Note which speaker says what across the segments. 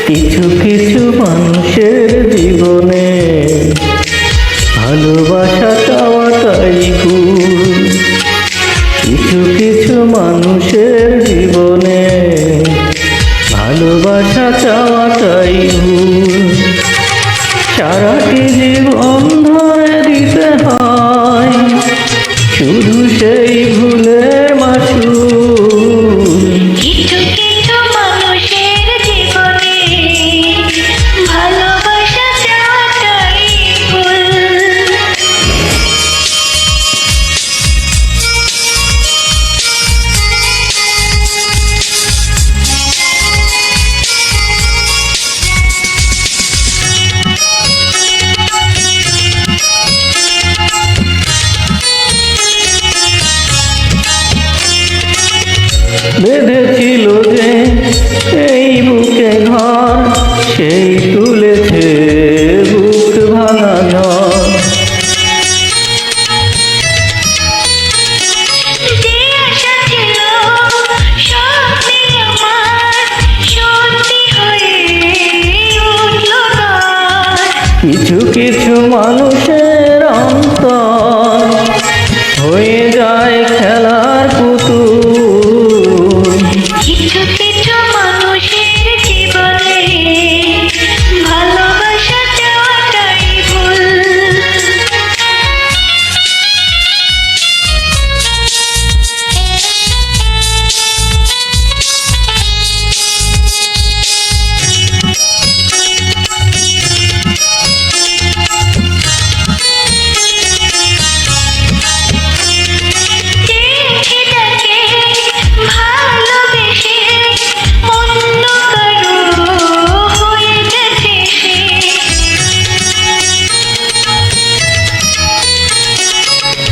Speaker 1: কিছু কিছু মানুষের জীবনে ভালোবাসা চাওয়াটাই ভুল। কিছু কিছু মানুষের জীবনে ভালোবাসা চাওয়াটাই ভুল। সারাটি জীবন ধরে দিতে হয় শুধু সেই ভুলের মাসুল।
Speaker 2: কিছু কিছু মানুষের জীবনে ভালোবাসা চাওয়াটাই ভুল।
Speaker 1: বেঁধেছিল যে এই বুকে ঘর, সেই তুলেছে বুক ভাঙা ঝড়।
Speaker 2: যে আশা ছিল স্বপ্নে আমার সত্যি হয়ে উঠল না।
Speaker 1: কিছু কিছু মানুষের অন্তর হয়ে যায় খেলার পুতুল।
Speaker 2: কিছু কিছু মানুষের জীবনে ভালোবাসা চাওয়াটাই ভুল।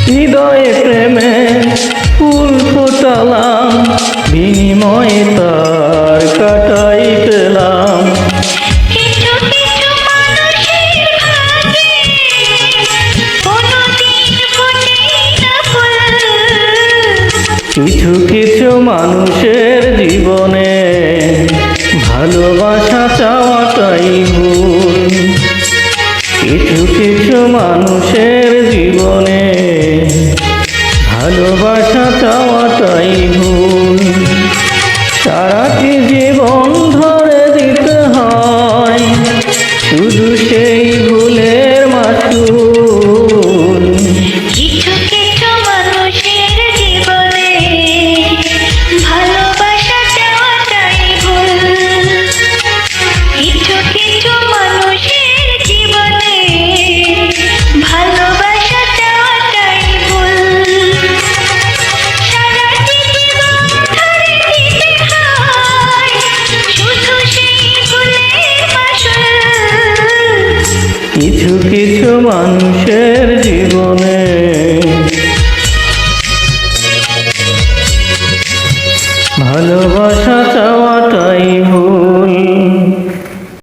Speaker 1: হৃদয়ে প্রেমে ফুল ফোটালাম, বিনিময়ে তার কাটাই পেলাম।
Speaker 2: কিছু কিছু মানুষের ভাগ্যে কোনোদিন ফোটে না ফুল।
Speaker 1: কিছু কিছু মানুষের জীবনে ভালোবাসা চাওয়াটাই ভুল। কিছু কিছু মানুষের জীবনে ভালোবাসা চাওয়াটাই ভুল। সারাটি জীবন ধরে দিতে হয় শুধু সেই ভুলের মাসুল।
Speaker 2: কিছু কিছু মানুষের জীবনে ভালোবাসা চাওয়াটাই ভুল। কিছু কিছু মানুষের জীবনে ভালোবাসা চাওয়াটাই ভুল। সারাটি জীবন ধরে দিতে হয় শুধু সেই ভুলের মাসুল।
Speaker 1: কিছু কিছু মানুষের জীবনে ভালোবাসা চাওয়াটাই